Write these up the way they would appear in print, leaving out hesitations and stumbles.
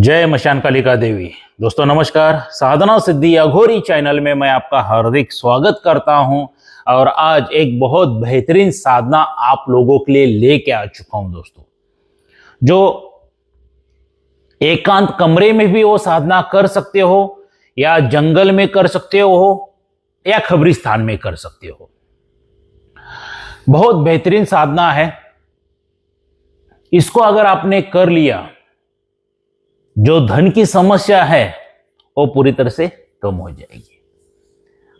जय मशान कालिका देवी। दोस्तों नमस्कार। साधना सिद्धि अघोरी चैनल में मैं आपका हार्दिक स्वागत करता हूं और आज एक बहुत बेहतरीन साधना आप लोगों के लिए लेके आ चुका हूं दोस्तों, जो एकांत कमरे में भी वो साधना कर सकते हो या जंगल में कर सकते हो या कब्रिस्तान में कर सकते हो। बहुत बेहतरीन साधना है। इसको अगर आपने कर लिया, जो धन की समस्या है वो पूरी तरह से कम हो जाएगी।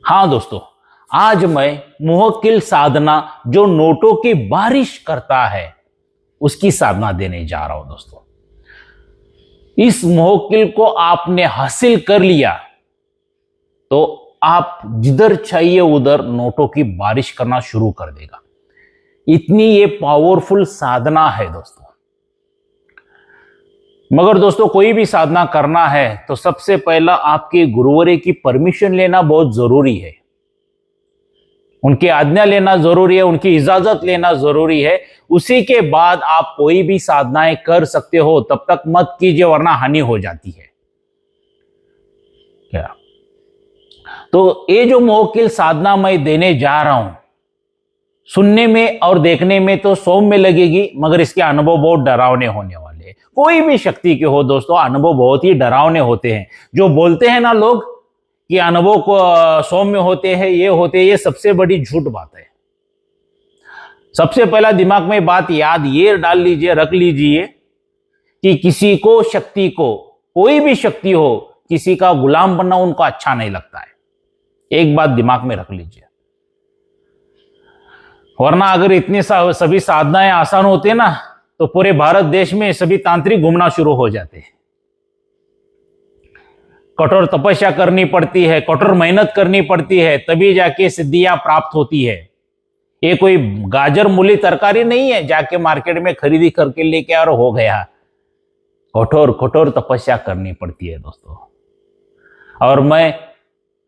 हां दोस्तों, आज मैं मुवक्किल साधना जो नोटों की बारिश करता है उसकी साधना देने जा रहा हूं दोस्तों। इस मुवक्किल को आपने हासिल कर लिया तो आप जिधर चाहिए उधर नोटों की बारिश करना शुरू कर देगा। इतनी ये पावरफुल साधना है दोस्तों। मगर दोस्तों, कोई भी साधना करना है तो सबसे पहला आपके गुरुवरे की परमिशन लेना बहुत जरूरी है। उनकी आज्ञा लेना जरूरी है, उनकी इजाजत लेना जरूरी है। उसी के बाद आप कोई भी साधनाएं कर सकते हो। तब तक मत कीजिए वरना हानि हो जाती है। क्या तो ये जो मुवक्किल साधना मैं देने जा रहा हूं, सुनने में और देखने में तो सौम्य लगेगी, मगर इसके अनुभव बहुत डरावने होने वाले। कोई भी शक्ति के हो दोस्तों, अनुभव बहुत ही डरावने होते हैं। जो बोलते हैं ना लोग कि अनुभव को सौम्य होते हैं, ये सबसे बड़ी झूठ बात है। सबसे पहला दिमाग में बात याद ये डाल लीजिए, रख लीजिए कि किसी को शक्ति को, कोई भी शक्ति हो, किसी का गुलाम बनना उनको अच्छा नहीं लगता है। एक बात दिमाग में रख लीजिए, वरना अगर इतनी सभी साधनाएं आसान होते ना तो पूरे भारत देश में सभी तांत्रिक घूमना शुरू हो जाते हैं। कठोर तपस्या करनी पड़ती है, कठोर मेहनत करनी पड़ती है, तभी जाके सिद्धियां प्राप्त होती है। ये कोई गाजर मूली तरकारी नहीं है जाके मार्केट में खरीदी करके लेके और हो गया। कठोर तपस्या करनी पड़ती है दोस्तों। और मैं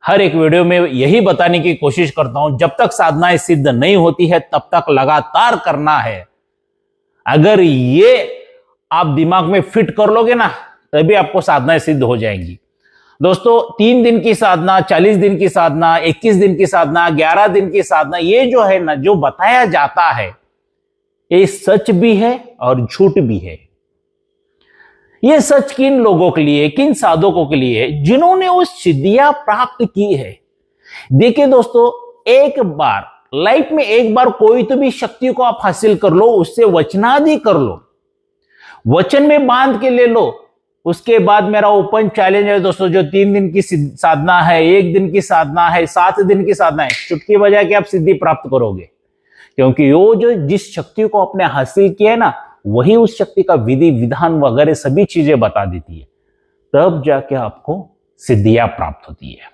हर एक वीडियो में यही बताने की कोशिश करता हूं, जब तक साधनाएं सिद्ध नहीं होती है तब तक लगातार करना है। अगर ये आप दिमाग में फिट कर लोगे ना, तभी आपको साधनाएं सिद्ध हो जाएंगी दोस्तों। 3 दिन की साधना, 40 दिन की साधना, 21 दिन की साधना, 11 दिन की साधना, ये जो है ना, जो बताया जाता है, ये सच भी है और झूठ भी है। ये सच किन लोगों के लिए, किन साधकों के लिए, जिन्होंने वो सिद्धियां प्राप्त की है। देखिए दोस्तों, एक बार लाइफ में एक बार कोई तो भी शक्ति को आप हासिल कर लो, उससे वचनादि कर लो, वचन में बांध के ले लो। उसके बाद मेरा ओपन चैलेंज है दोस्तों, जो 3 दिन की साधना है, 1 दिन की साधना है, 7 दिन की साधना है, चुटकी बजा के आप सिद्धि प्राप्त करोगे। क्योंकि वो जो जिस शक्ति को आपने हासिल किया है ना, वही उस शक्ति का विधि विधान वगैरह सभी चीजें बता देती है। तब जाके आपको सिद्धियां प्राप्त होती है।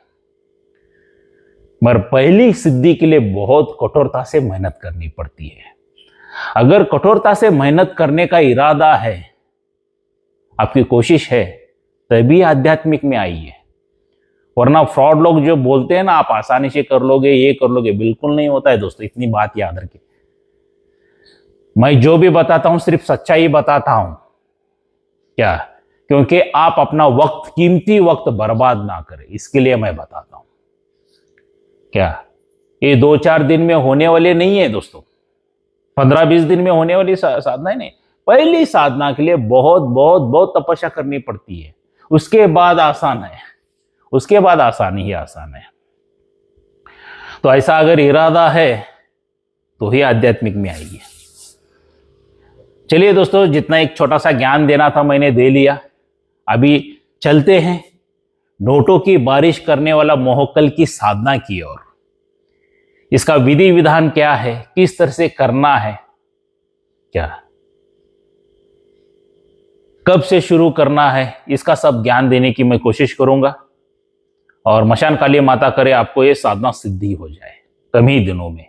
मगर पहली सिद्धि के लिए बहुत कठोरता से मेहनत करनी पड़ती है। अगर कठोरता से मेहनत करने का इरादा है, आपकी कोशिश है, तभी आध्यात्मिक में आइए। वरना फ्रॉड लोग जो बोलते हैं ना, आप आसानी से कर लोगे, ये कर लोगे, बिल्कुल नहीं होता है दोस्तों। इतनी बात याद रखिए, मैं जो भी बताता हूं सिर्फ सच्चाई बताता हूं। क्या? क्योंकि आप अपना वक्त, कीमती वक्त बर्बाद ना करें, इसके लिए मैं बताता हूं। क्या ये 2-4 दिन में होने वाले नहीं है दोस्तों, 15-20 दिन में होने वाली साधना नहीं। पहली साधना के लिए बहुत बहुत बहुत तपस्या करनी पड़ती है। उसके बाद आसान है, उसके बाद आसानी ही आसान है। तो ऐसा अगर इरादा है तो ही आध्यात्मिक में आइए। चलिए दोस्तों, जितना एक छोटा सा ज्ञान देना था मैंने दे लिया। अभी चलते हैं नोटों की बारिश करने वाला मुवक्किल की साधना की ओर। इसका विधि विधान क्या है, किस तरह से करना है, क्या कब से शुरू करना है, इसका सब ज्ञान देने की मैं कोशिश करूंगा। और मशान काली माता करे आपको ये साधना सिद्धि हो जाए कम ही दिनों में।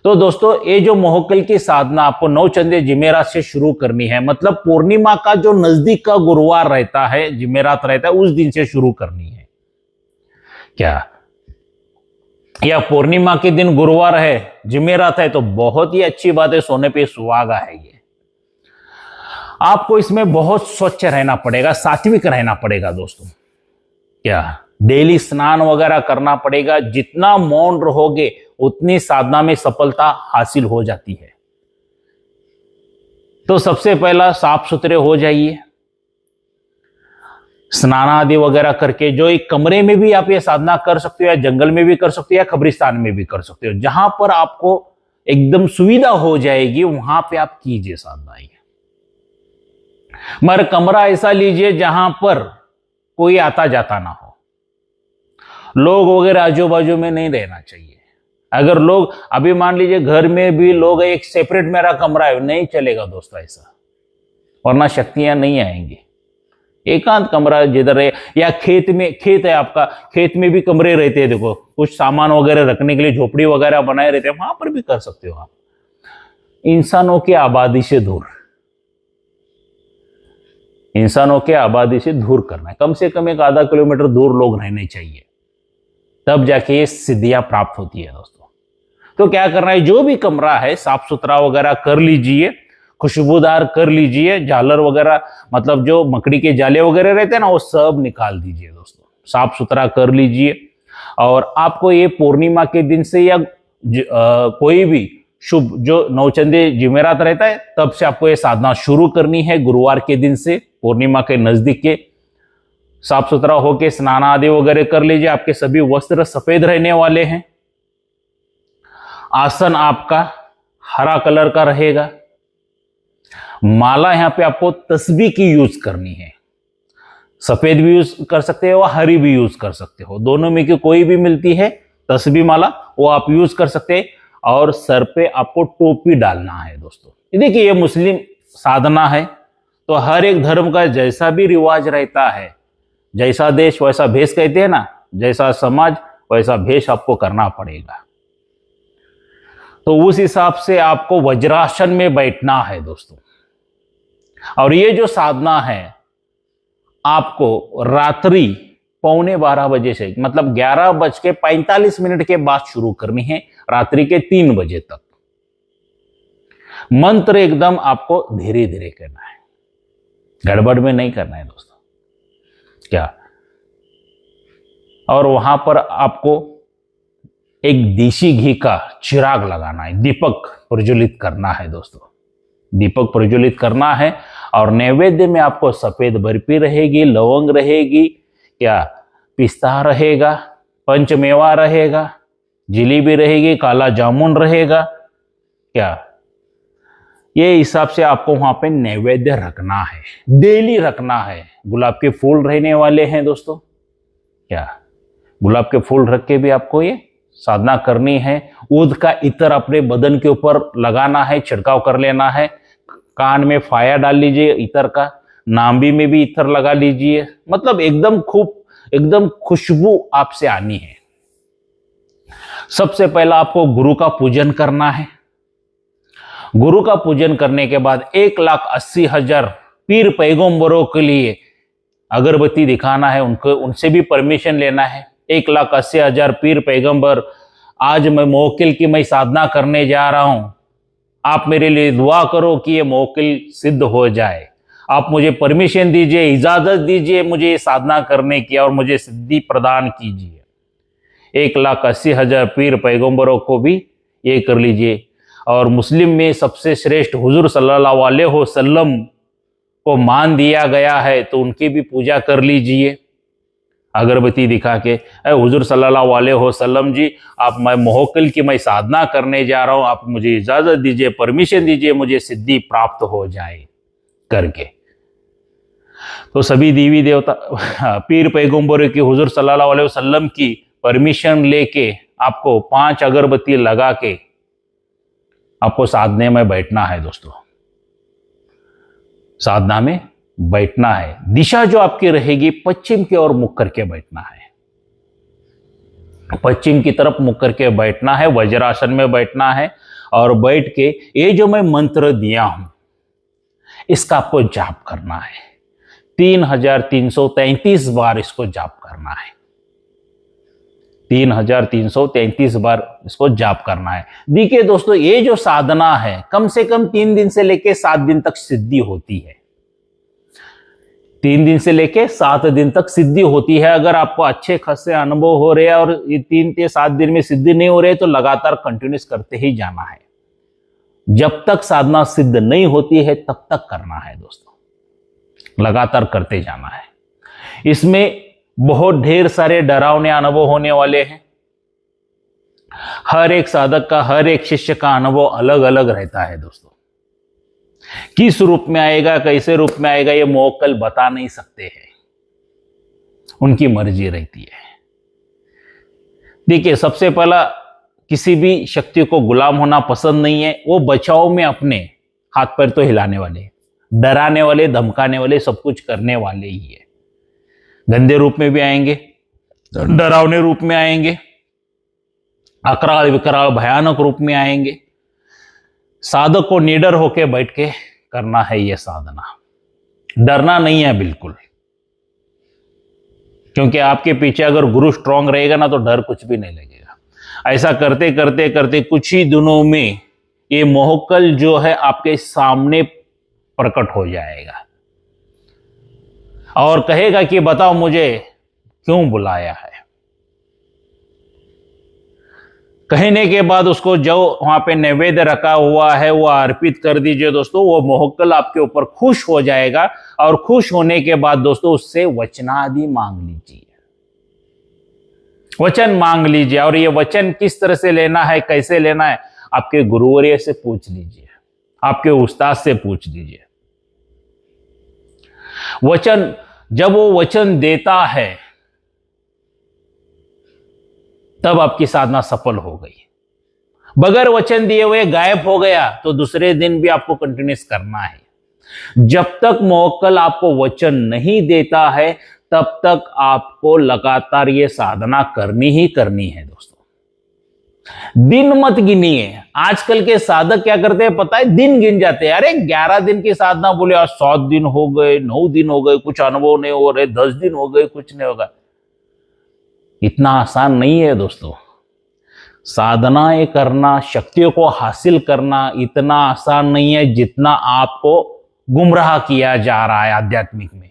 तो दोस्तों, ये जो मुवक्किल की साधना आपको 9 चंदे जिमेरात से शुरू करनी है। मतलब पूर्णिमा का जो नजदीक का गुरुवार रहता है, जिमेरात रहता है, उस दिन से शुरू करनी है। क्या या पूर्णिमा के दिन गुरुवार है, जिमेरात है, तो बहुत ही अच्छी बात है, सोने पे सुहागा है ये। आपको इसमें बहुत स्वच्छ रहना पड़ेगा, सात्विक रहना पड़ेगा दोस्तों। क्या डेली स्नान वगैरह करना पड़ेगा। जितना मौन रहोगे उतनी साधना में सफलता हासिल हो जाती है। तो सबसे पहला साफ सुथरे हो जाइए, स्नान आदि वगैरह करके। जो एक कमरे में भी आप ये साधना कर सकते हो, या जंगल में भी कर सकते हो, या कब्रिस्तान में भी कर सकते हो। जहां पर आपको एकदम सुविधा हो जाएगी वहां पे आप कीजिए साधना। मगर कमरा ऐसा लीजिए जहां पर कोई आता जाता ना हो, लोग वगैरह आजू बाजू में नहीं रहना चाहिए। अगर लोग, अभी मान लीजिए घर में भी लोग, एक सेपरेट मेरा कमरा है, नहीं चलेगा दोस्तों ऐसा, वरना शक्तियां नहीं आएंगी। एकांत कमरा जिधर है, या खेत में, खेत है आपका, खेत में भी कमरे रहते हैं। देखो कुछ सामान वगैरह रखने के लिए झोपड़ी वगैरह बनाए रहते हैं, वहां पर भी कर सकते हो आप। इंसानों की आबादी से दूर, इंसानों के आबादी से दूर करना है। कम से कम एक आधा किलोमीटर दूर लोग रहने चाहिए, तब जाके ये सिद्धियां प्राप्त होती है दोस्तों। तो क्या करना है, जो भी कमरा है साफ सुथरा वगैरह कर लीजिए, खुशबूदार कर लीजिए। झालर वगैरह, मतलब जो मकड़ी के जाले वगैरह रहते हैं ना, वो सब निकाल दीजिए दोस्तों, साफ सुथरा कर लीजिए। और आपको ये पूर्णिमा के दिन से, या कोई भी शुभ जो नौचंदी जुमेरात रहता है, तब से आपको ये साधना शुरू करनी है। गुरुवार के दिन से, पूर्णिमा के नजदीक के, साफ सुथरा होके स्नान आदि वगैरह कर लीजिए। आपके सभी वस्त्र सफेद रहने वाले हैं। आसन आपका हरा कलर का रहेगा। माला यहां पे आपको तस्बीह की यूज करनी है। सफेद भी यूज कर सकते हो, हरी भी यूज कर सकते हो, दोनों में की कोई भी मिलती है तस्बीह माला, वो आप यूज कर सकते हैं। और सर पे आपको टोपी डालना है दोस्तों। देखिए ये मुस्लिम साधना है, तो हर एक धर्म का जैसा भी रिवाज रहता है, जैसा देश वैसा भेष कहते हैं ना, जैसा समाज वैसा भेष आपको करना पड़ेगा। तो उस हिसाब से आपको वज्रासन में बैठना है दोस्तों। और ये जो साधना है आपको रात्रि 11:15 बजे से, मतलब 11:45 के बाद शुरू करनी है, रात्रि के 3 बजे तक। मंत्र एकदम आपको धीरे धीरे करना है, गड़बड़ में नहीं करना है दोस्तों। क्या, और वहां पर आपको एक देसी घी का चिराग लगाना है, दीपक प्रज्वलित करना है दोस्तों, दीपक प्रज्वलित करना है। और नैवेद्य में आपको सफेद बर्फी रहेगी, लवंग रहेगी, क्या पिस्ता रहेगा, पंचमेवा रहेगा, जलेबी रहेगी, काला जामुन रहेगा। क्या, ये हिसाब से आपको वहां पे नैवेद्य रखना है, डेली रखना है। गुलाब के फूल रहने वाले हैं दोस्तों। क्या, गुलाब के फूल रख के भी आपको ये साधना करनी है। ऊद का इत्र अपने बदन के ऊपर लगाना है, छिड़काव कर लेना है। कान में फाया डाल लीजिए इत्र का, नाभि में भी इत्र लगा लीजिए। मतलब एकदम खुशबू आपसे आनी है। सबसे पहला आपको गुरु का पूजन करना है। गुरु का पूजन करने के बाद 1,80,000 पीर पैगंबरों के लिए अगरबत्ती दिखाना है, उनसे भी परमिशन लेना है। 1,80,000 पीर पैगंबर, आज मैं मौकिल की मैं साधना करने जा रहा हूं, आप मेरे लिए दुआ करो कि ये मौकिल सिद्ध हो जाए। आप मुझे परमिशन दीजिए, इजाजत दीजिए मुझे ये साधना करने की, और मुझे सिद्धि प्रदान कीजिए। 1,80,000 पीर पैगंबरों को भी ये कर लीजिए। और मुस्लिम में सबसे श्रेष्ठ हुजूर सल्लल्लाहु अलैहि वसल्लम को मान दिया गया है, तो उनकी भी पूजा कर लीजिए अगरबत्ती दिखा के। हुजूर सल्लल्लाहु अलैहि वसल्लम जी, आप, मैं मोहकिल की मैं साधना करने जा रहा हूं, आप मुझे इजाजत दीजिए, परमिशन दीजिए, मुझे सिद्धि प्राप्त हो जाए करके। तो सभी देवी देवता, पीर पैगंबरों की, हुजूर सल्लल्लाहु अलैहि वसल्लम की परमिशन लेके आपको 5 अगरबत्ती लगा के आपको साधने में बैठना है दोस्तों। साधना में बैठना है। दिशा जो आपकी रहेगी पश्चिम की ओर मुख करके बैठना है, पश्चिम की तरफ मुख करके बैठना है, वज्रासन में बैठना है। और बैठ के ये जो मैं मंत्र दिया हूं इसका आपको जाप करना है। 3,333 बार इसको जाप करना है। 3,333 बार इसको जाप करना है। देखिए दोस्तों, ये जो साधना है कम से कम 3 दिन से लेकर 7 दिन तक सिद्धि होती है। 3 दिन से लेके 7 दिन तक सिद्धि होती है। अगर आपको अच्छे खासे अनुभव हो रहे हैं और ये 3 से 7 दिन में सिद्धि नहीं हो रही है तो लगातार कंटिन्यूस करते ही जाना है। जब तक साधना सिद्ध नहीं होती है तब तक करना है दोस्तों, लगातार करते जाना है। इसमें बहुत ढेर सारे डरावने अनुभव होने वाले हैं। हर एक साधक का, हर एक शिष्य का अनुभव अलग अलग रहता है दोस्तों। किस रूप में आएगा, कैसे रूप में आएगा, ये मोक्कल बता नहीं सकते हैं, उनकी मर्जी रहती है। देखिए, सबसे पहला, किसी भी शक्ति को गुलाम होना पसंद नहीं है। वो बचाव में अपने हाथ पैर तो हिलाने वाले, डराने वाले, धमकाने वाले, सब कुछ करने वाले ही है। गंदे रूप में भी आएंगे, डरावने रूप में आएंगे, अकराल विकराल भयानक रूप में आएंगे। साधक को निडर होके बैठ के करना है ये साधना, डरना नहीं है बिल्कुल। क्योंकि आपके पीछे अगर गुरु स्ट्रांग रहेगा ना तो डर कुछ भी नहीं लगेगा। ऐसा करते करते करते कुछ ही दिनों में ये मोहकल जो है आपके सामने प्रकट हो जाएगा और कहेगा कि बताओ मुझे क्यों बुलाया है। कहने के बाद उसको जो वहां पे नैवेद्य रखा हुआ है वो अर्पित कर दीजिए दोस्तों। वो मोहकल आपके ऊपर खुश हो जाएगा और खुश होने के बाद दोस्तों उससे वचनादि मांग लीजिए, वचन मांग लीजिए। और ये वचन किस तरह से लेना है, कैसे लेना है, आपके गुरुवर्य से पूछ लीजिए, आपके उस्ताद से पूछ लीजिए। वचन, जब वो वचन देता है तब आपकी साधना सफल हो गई। बगैर वचन दिए हुए गायब हो गया तो दूसरे दिन भी आपको कंटिन्यूस करना है। जब तक मोक्कल आपको वचन नहीं देता है तब तक आपको लगातार ये साधना करनी ही करनी है दोस्तों। दिन मत गिनिए। आजकल के साधक क्या करते हैं पता है, दिन गिन जाते हैं। अरे 11 दिन की साधना बोले, आज 7 दिन हो गए, 9 दिन हो गए, कुछ अनुभव नहीं हो रहे, 10 दिन हो गए, कुछ नहीं होगा। इतना आसान नहीं है दोस्तों। साधनाएं करना, शक्तियों को हासिल करना इतना आसान नहीं है जितना आपको गुमराह किया जा रहा है आध्यात्मिक में।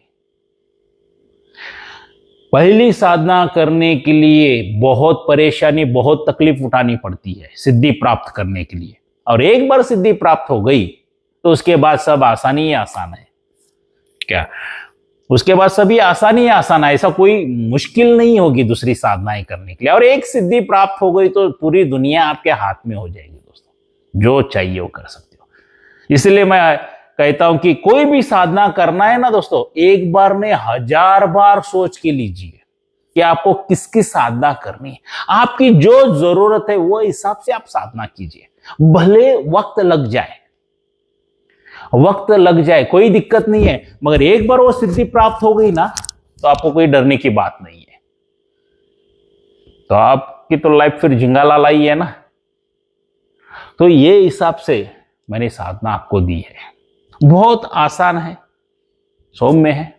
पहली साधना करने के लिए बहुत परेशानी, बहुत तकलीफ उठानी पड़ती है सिद्धि प्राप्त करने के लिए। और एक बार सिद्धि प्राप्त हो गई तो उसके बाद सब आसानी ही आसान है। क्या उसके बाद सभी आसानी आसान है, ऐसा कोई मुश्किल नहीं होगी दूसरी साधनाएं करने के लिए। और एक सिद्धि प्राप्त हो गई तो पूरी दुनिया आपके हाथ में हो जाएगी दोस्तों, जो चाहिए वो कर सकते हो। इसलिए मैं कहता हूं कि कोई भी साधना करना है ना दोस्तों, एक बार में 1000 बार सोच के लीजिए कि आपको किसकी साधना करनी है। आपकी जो जरूरत है वो हिसाब से आप साधना कीजिए। भले वक्त लग जाए, वक्त लग जाए, कोई दिक्कत नहीं है, मगर एक बार वो सिद्धि प्राप्त हो गई ना तो आपको कोई डरने की बात नहीं है। तो आपकी तो लाइफ फिर झिंगाला लाई है ना। तो ये हिसाब से मैंने साधना आपको दी है। बहुत आसान है, सौम्य है,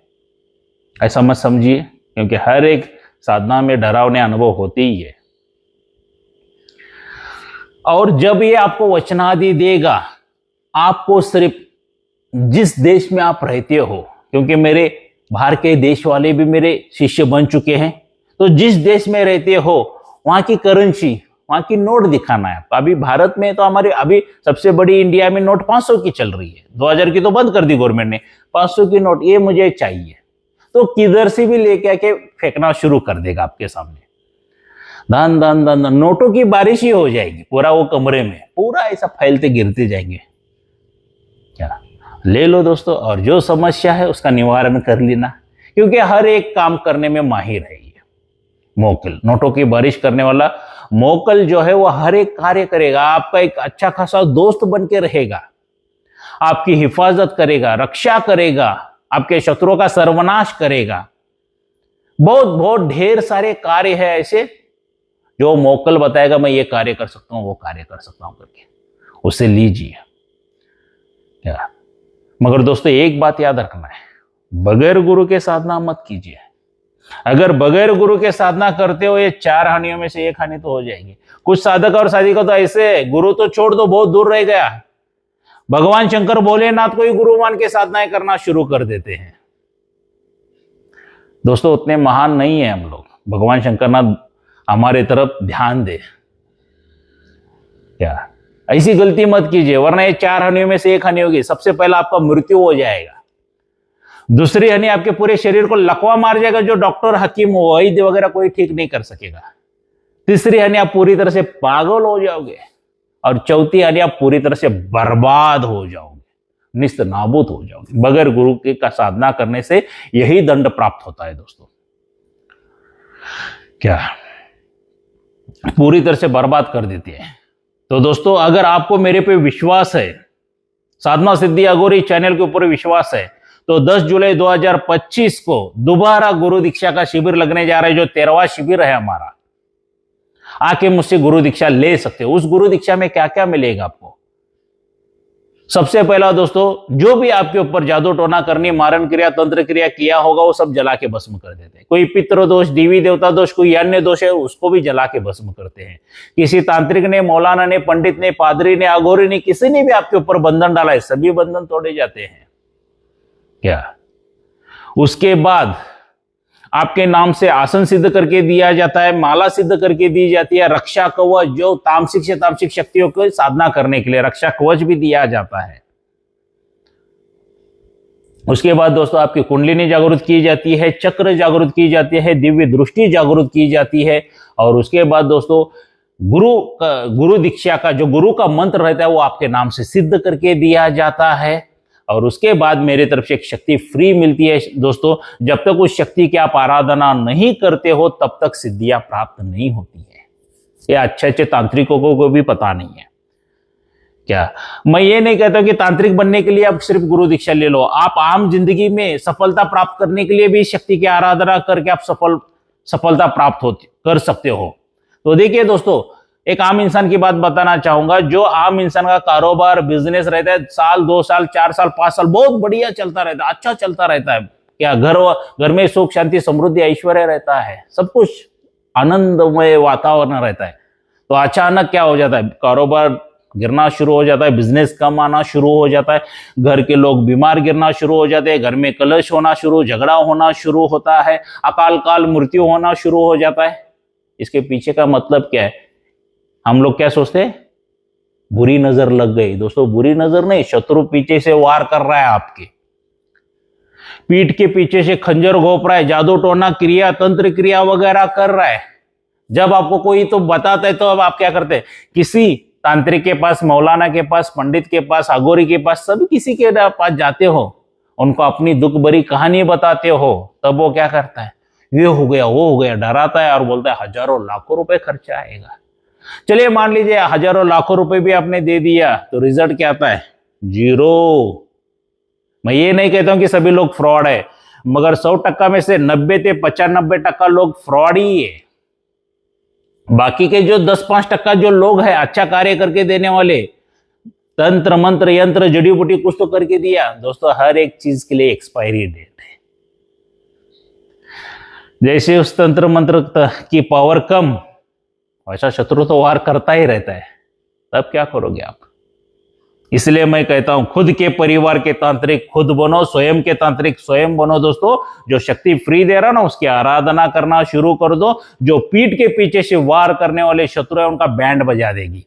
ऐसा मत समझिए, क्योंकि हर एक साधना में डरावने अनुभव होते ही है। और जब ये आपको वचनादि देगा, आपको सिर्फ जिस देश में आप रहते हो, क्योंकि मेरे बाहर के देश वाले भी मेरे शिष्य बन चुके हैं, तो जिस देश में रहते हो वहां की करेंसी, वहां की नोट दिखाना है आपको। अभी भारत में तो हमारे अभी सबसे बड़ी इंडिया में नोट 500 की चल रही है, 2000 की तो बंद कर दी गवर्नमेंट ने। 500 की नोट ये मुझे चाहिए, तो किधर से भी लेके आके फेंकना शुरू कर देगा आपके सामने। धन धन धन धन नोटों की बारिश ही हो जाएगी पूरा वो कमरे में, पूरा ऐसा फैलते गिरते जाएंगे। क्या ले लो दोस्तों, और जो समस्या है उसका निवारण कर लेना, क्योंकि हर एक काम करने में माहिर है ये मोक्कल। नोटों की बारिश करने वाला मोक्कल जो है वो हर एक कार्य करेगा, आपका एक अच्छा खासा दोस्त बन के रहेगा, आपकी हिफाजत करेगा, रक्षा करेगा, आपके शत्रुओं का सर्वनाश करेगा। बहुत बहुत ढेर सारे कार्य है ऐसे जो मोक्कल बताएगा, मैं ये कार्य कर सकता हूं, वो कार्य कर सकता हूं करके, उसे लीजिए। क्या मगर दोस्तों एक बात याद रखना है, बगैर गुरु के साधना मत कीजिए। अगर बगैर गुरु के साधना करते हो, ये 4 हानियों में से 1 हानि तो हो जाएगी। कुछ साधक और साधिका तो ऐसे, गुरु तो छोड़ दो, बहुत दूर रह गया, भगवान शंकर भोलेनाथ को ही गुरु मान के साधनाएं करना शुरू कर देते हैं। दोस्तों उतने महान नहीं है हम लोग, भगवान शंकरनाथ हमारे तरफ ध्यान दे। क्या ऐसी गलती मत कीजिए, वरना ये 4 हनियों में से 1 हनी होगी, सबसे पहला आपका मृत्यु हो जाएगा, दूसरी हनी आपके पूरे शरीर को लकवा मार जाएगा, जो डॉक्टर हकीम वैद्य वगैरह कोई ठीक नहीं कर सकेगा, तीसरी हनी आप पूरी तरह से पागल हो जाओगे, और चौथी हनी आप पूरी तरह से बर्बाद हो जाओगे, निस्त नाबूद हो जाओगे। बगैर गुरु की का साधना करने से यही दंड प्राप्त होता है दोस्तों। क्या पूरी तरह से बर्बाद कर देती है। तो दोस्तों अगर आपको मेरे पे विश्वास है, साधना सिद्धि अघोरी चैनल के ऊपर विश्वास है, तो 10 जुलाई 2025 को दोबारा गुरु दीक्षा का शिविर लगने जा रहा है, जो 13वां शिविर है हमारा। आके मुझसे गुरु दीक्षा ले सकते हो। उस गुरु दीक्षा में क्या क्या मिलेगा आपको? सबसे पहला दोस्तों, जो भी आपके ऊपर जादू टोना करनी, मारण क्रिया, तंत्र क्रिया किया होगा, वो सब जला के भस्म कर देते हैं। कोई पितृ दोष, देवी देवता दोष, कोई अन्य दोष है, उसको भी जला के भस्म करते हैं। किसी तांत्रिक ने, मौलाना ने, पंडित ने, पादरी ने, अघोरी ने, किसी ने भी आपके ऊपर बंधन डाला है, सभी बंधन तोड़े जाते हैं। क्या उसके बाद आपके नाम से आसन सिद्ध करके दिया जाता है, माला सिद्ध करके दी जाती है, रक्षा कवच, जो तामसिक से तामसिक शक्तियों को साधना करने के लिए रक्षा कवच भी दिया जाता है। उसके बाद दोस्तों आपकी कुंडलिनी जागृत की जाती है, चक्र जागृत की जाती है, दिव्य दृष्टि जागृत की जाती है। और उसके बाद दोस्तों गुरु दीक्षा का जो गुरु का मंत्र रहता है, वो आपके नाम से सिद्ध करके दिया जाता है। और उसके बाद मेरे तरफ से एक शक्ति फ्री मिलती है दोस्तों। जब तक उस शक्ति की आप आराधना नहीं करते हो, तब तक सिद्धियां प्राप्त नहीं होती है। ये अच्छे अच्छे तांत्रिकों को भी पता नहीं है। क्या मैं ये नहीं कहता कि तांत्रिक बनने के लिए आप सिर्फ गुरु दीक्षा ले लो, आप आम जिंदगी में सफलता प्राप्त करने के लिए भी शक्ति की आराधना करके आप सफलता प्राप्त कर सकते हो। तो देखिए दोस्तों, एक आम इंसान की बात बताना चाहूंगा। जो आम इंसान का कारोबार, बिजनेस रहता है, साल 2 साल 4 साल 5 साल बहुत बढ़िया चलता रहता है, अच्छा चलता रहता है, क्या घर में सुख शांति समृद्धि ऐश्वर्य रहता है, सब कुछ आनंदमय वातावरण रहता है, तो अचानक क्या हो जाता है, कारोबार गिरना शुरू हो जाता है, बिजनेस कम आना शुरू हो जाता है, घर के लोग बीमार गिरना शुरू हो जाते हैं, घर में कलश होना शुरू, झगड़ा होना शुरू होता है, अकाल काल मृत्यु होना शुरू हो जाता है। इसके पीछे का मतलब क्या है? हम लोग क्या सोचते हैं? बुरी नजर लग गई। दोस्तों बुरी नजर नहीं, शत्रु पीछे से वार कर रहा है, आपके पीठ के पीछे से खंजर घोंप रहा है, जादू टोना क्रिया, तंत्र क्रिया वगैरह कर रहा है। जब आपको कोई तो बताता है, तो अब आप क्या करते हैं? किसी तांत्रिक के पास, मौलाना के पास, पंडित के पास, अघोरी के पास, सभी किसी के पास जाते हो, उनको अपनी दुख भरी कहानी बताते हो, तब वो क्या करता है? ये हो गया, वो हो गया, डराता है और बोलता है हजारों लाखों रुपए खर्चा आएगा। चलिए मान लीजिए हजारों लाखों रुपए भी आपने दे दिया, तो रिजल्ट क्या आता है? 0। मैं ये नहीं कहता हूं कि सभी लोग फ्रॉड है, मगर 100% में से 90 से 95% लोग फ्रॉड ही है। बाकी के जो 10-5% जो लोग हैं अच्छा कार्य करके देने वाले, तंत्र मंत्र यंत्र जड़ी बूटी कुछ तो करके दिया। दोस्तों हर एक चीज के लिए एक्सपायरी डेट है। जैसे उस तंत्र मंत्र की पावर कम, वैसा शत्रु तो वार करता ही रहता है, तब क्या करोगे आप? इसलिए मैं कहता हूं, खुद के परिवार के तांत्रिक खुद बनो, स्वयं के तांत्रिक स्वयं बनो। दोस्तों जो शक्ति फ्री दे रहा ना, उसकी आराधना करना शुरू कर दो। जो पीठ के पीछे से वार करने वाले शत्रु है, उनका बैंड बजा देगी।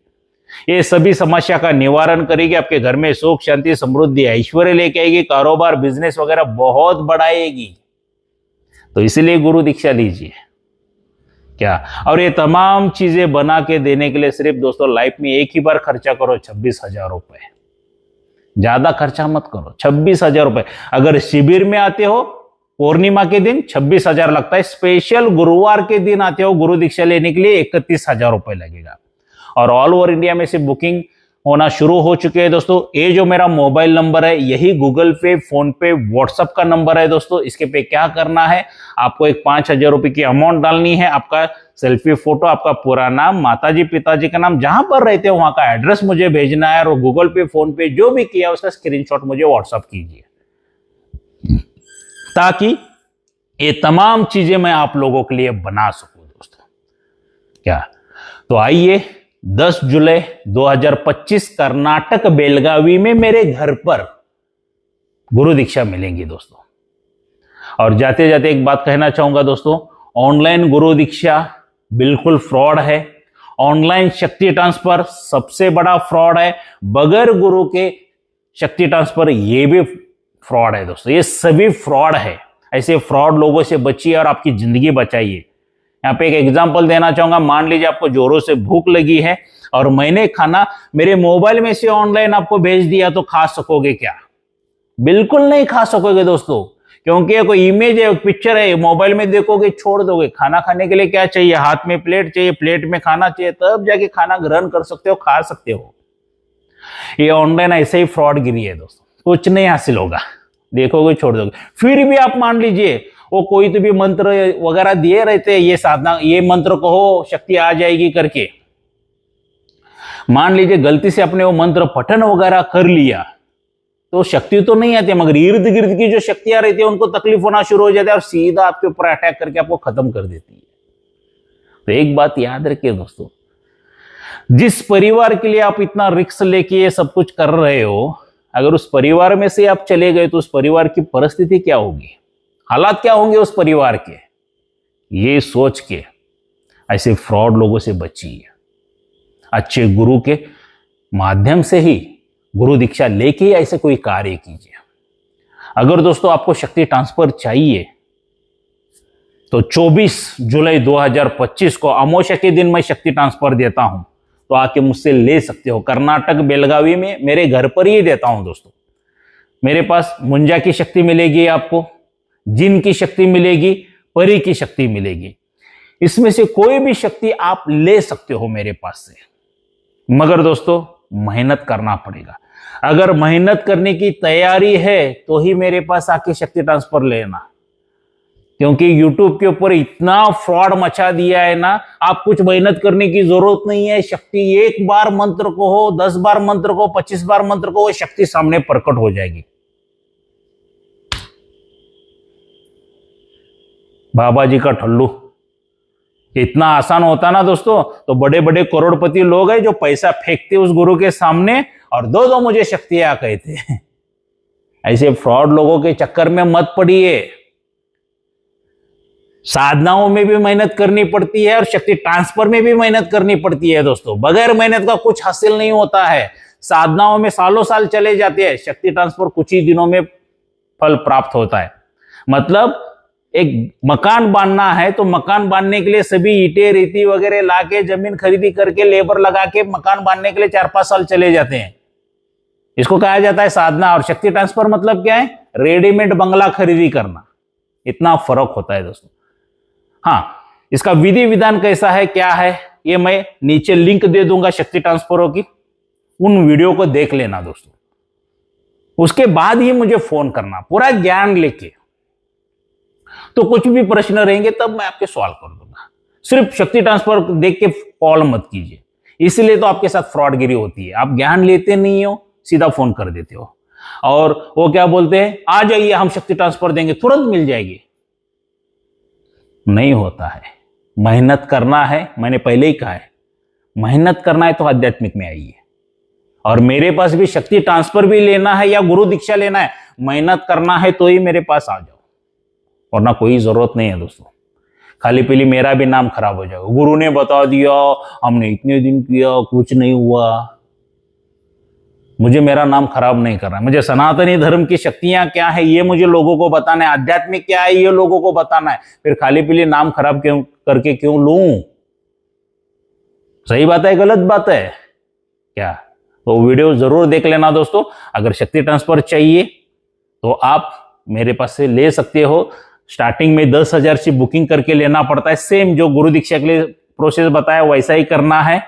ये सभी समस्या का निवारण करेगी, आपके घर में सुख शांति समृद्धि ऐश्वर्य लेके आएगी, कारोबार बिजनेस वगैरह बहुत बढ़ाएगी। तो इसीलिए गुरु दीक्षा लीजिए। क्या और ये तमाम चीजें बना के देने के लिए सिर्फ दोस्तों लाइफ में एक ही बार खर्चा करो, 26,000 रुपए। ज्यादा खर्चा मत करो, 26,000 रुपए। अगर शिविर में आते हो पूर्णिमा के दिन 26,000 लगता है, स्पेशल गुरुवार के दिन आते हो गुरु दीक्षा लेने के लिए 31,000 रुपए लगेगा। और ऑल ओवर इंडिया में से बुकिंग होना शुरू हो चुके हैं दोस्तों। ये जो मेरा मोबाइल नंबर है, यही गूगल पे, फोन पे, व्हाट्सएप का नंबर है दोस्तों। इसके पे क्या करना है, आपको एक 5,000 रुपए की अमाउंट डालनी है, आपका सेल्फी फोटो, आपका पूरा नाम, माताजी पिताजी का नाम, जहां पर रहते हो वहां का एड्रेस मुझे भेजना है, और गूगल पे फोन पे जो भी किया उसका स्क्रीनशॉट मुझे व्हाट्सएप कीजिए, ताकि ये तमाम चीजें मैं आप लोगों के लिए बना सकूं दोस्तों। क्या तो आइए 10 जुलाई 2025 कर्नाटक बेलगावी में मेरे घर पर गुरु दीक्षा मिलेंगी दोस्तों। और जाते जाते एक बात कहना चाहूंगा दोस्तों, ऑनलाइन गुरु दीक्षा बिल्कुल फ्रॉड है। ऑनलाइन शक्ति ट्रांसफर सबसे बड़ा फ्रॉड है। बगैर गुरु के शक्ति ट्रांसफर ये भी फ्रॉड है दोस्तों। ये सभी फ्रॉड है। ऐसे फ्रॉड लोगों से बचिए और आपकी जिंदगी बचाइए। यहाँ पे एक एग्जांपल देना चाहूंगा। मान लीजिए आपको जोरों से भूख लगी है और मैंने खाना मेरे मोबाइल में से ऑनलाइन आपको भेज दिया, तो खा सकोगे क्या? बिल्कुल नहीं खा सकोगे दोस्तों, क्योंकि कोई इमेज है, पिक्चर है, मोबाइल में देखोगे छोड़ दोगे। खाना खाने के लिए क्या चाहिए? हाथ में प्लेट चाहिए, प्लेट में खाना चाहिए, तब जाके खाना ग्रहण कर सकते हो, खा सकते हो। ये ऑनलाइन ऐसे ही फ्रॉडगिरी है दोस्तों, कुछ नहीं हासिल होगा, देखोगे छोड़ दोगे। फिर भी आप मान लीजिए वो कोई तो भी मंत्र वगैरह दिए रहते हैं, ये साधना, ये मंत्र कहो शक्ति आ जाएगी करके। मान लीजिए गलती से अपने वो मंत्र पठन वगैरह कर लिया तो शक्ति तो नहीं आती, मगर इर्द गिर्द की जो शक्तियां रहती है उनको तकलीफ होना शुरू हो जाता है और सीधा आपके ऊपर अटैक करके आपको खत्म कर देती है। तो एक बात याद रखिए दोस्तों, जिस परिवार के लिए आप इतना रिस्क लेके ये सब कुछ कर रहे हो, अगर उस परिवार में से आप चले गए तो उस परिवार की परिस्थिति क्या होगी, हालात क्या होंगे उस परिवार के, ये सोच के ऐसे फ्रॉड लोगों से बचिए। अच्छे गुरु के माध्यम से ही, गुरु दीक्षा लेके ही ऐसे कोई कार्य कीजिए। अगर दोस्तों आपको शक्ति ट्रांसफर चाहिए तो 24 जुलाई 2025 को अमावस्या के दिन मैं शक्ति ट्रांसफर देता हूं, तो आके मुझसे ले सकते हो। कर्नाटक बेलगावी में मेरे घर पर ही देता हूं दोस्तों। मेरे पास मुंजा की शक्ति मिलेगी, आपको जिन की शक्ति मिलेगी, परी की शक्ति मिलेगी। इसमें से कोई भी शक्ति आप ले सकते हो मेरे पास से, मगर दोस्तों मेहनत करना पड़ेगा। अगर मेहनत करने की तैयारी है तो ही मेरे पास आके शक्ति ट्रांसफर लेना, क्योंकि YouTube के ऊपर इतना फ्रॉड मचा दिया है ना, आप कुछ मेहनत करने की जरूरत नहीं है। शक्ति एक बार मंत्र को हो, 10 बार मंत्र को, 25 बार मंत्र को, वो शक्ति सामने प्रकट हो जाएगी। बाबा जी का ठल्लू इतना आसान होता ना दोस्तों, तो बड़े बड़े करोड़पति लोग हैं जो पैसा फेंकते उस गुरु के सामने और दो मुझे शक्तियां कहते हैं। ऐसे फ्रॉड लोगों के चक्कर में मत पड़िए। साधनाओं में भी मेहनत करनी पड़ती है और शक्ति ट्रांसफर में भी मेहनत करनी पड़ती है दोस्तों। बगैर मेहनत का कुछ हासिल नहीं होता है। साधनाओं में सालों साल चले जाते हैं, शक्ति ट्रांसफर कुछ ही दिनों में फल प्राप्त होता है। मतलब एक मकान बांधना है तो मकान बांधने के लिए सभी ईंटें रेती वगैरह लाके, जमीन खरीदी करके, लेबर लगा के मकान बांधने के लिए 4-5 साल चले जाते हैं। इसको कहा जाता है साधना। और शक्ति ट्रांसफर मतलब क्या है? रेडीमेड बंगला खरीदी करना। इतना फर्क होता है दोस्तों। हाँ, इसका विधि विधान कैसा है, क्या है, ये मैं नीचे लिंक दे दूंगा शक्ति ट्रांसफरों की, उन वीडियो को देख लेना दोस्तों। उसके बाद ही मुझे फोन करना पूरा ज्ञान लेके। तो कुछ भी प्रश्न रहेंगे तब मैं आपके सवाल कर दूंगा। सिर्फ शक्ति ट्रांसफर देख के कॉल मत कीजिए, इसलिए तो आपके साथ फ्रॉडगिरी होती है। आप ज्ञान लेते नहीं हो, सीधा फोन कर देते हो और वो क्या बोलते हैं, आ जाइए हम शक्ति ट्रांसफर देंगे, तुरंत मिल जाएगी। नहीं होता है। मेहनत करना है, मैंने पहले ही कहा है, मेहनत करना है तो आध्यात्मिक में आइए। और मेरे पास भी शक्ति ट्रांसफर भी लेना है या गुरु दीक्षा लेना है, मेहनत करना है तो ही मेरे पास आ जाओ, वरना कोई जरूरत नहीं है दोस्तों। खाली पीली मेरा भी नाम खराब हो जाएगा, गुरु ने बता दिया, हमने इतने दिन किया, कुछ नहीं हुआ। मुझे मेरा नाम खराब नहीं करना है। मुझे सनातनी धर्म की शक्तियां क्या है ये मुझे लोगों को बताना है, आध्यात्मिक क्या है ये लोगों को बताना है। फिर खाली पीली नाम खराब क्यों करके क्यों लूं? सही बात है, गलत बात है क्या? तो वीडियो जरूर देख लेना दोस्तों। अगर शक्ति ट्रांसफर चाहिए तो आप मेरे पास से ले सकते हो। स्टार्टिंग में 10,000 की बुकिंग करके लेना पड़ता है। सेम जो गुरु दीक्षा के लिए प्रोसेस बताया वैसा ही करना है।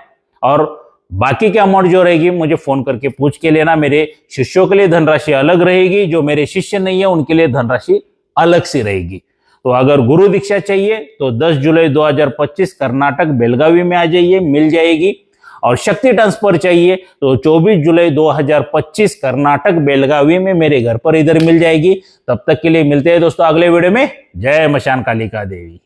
और बाकी की अमाउंट जो रहेगी मुझे फोन करके पूछ के लेना। मेरे शिष्यों के लिए धनराशि अलग रहेगी, जो मेरे शिष्य नहीं है उनके लिए धनराशि अलग से रहेगी। तो अगर गुरु दीक्षा चाहिए तो 10 जुलाई 2025 कर्नाटक बेलगावी में आ जाइए, मिल जाएगी। और शक्ति ट्रांसफर चाहिए तो 24 जुलाई 2025 कर्नाटक बेलगावी में मेरे घर पर इधर मिल जाएगी। तब तक के लिए मिलते हैं दोस्तों अगले वीडियो में। जय मशान कालिका देवी।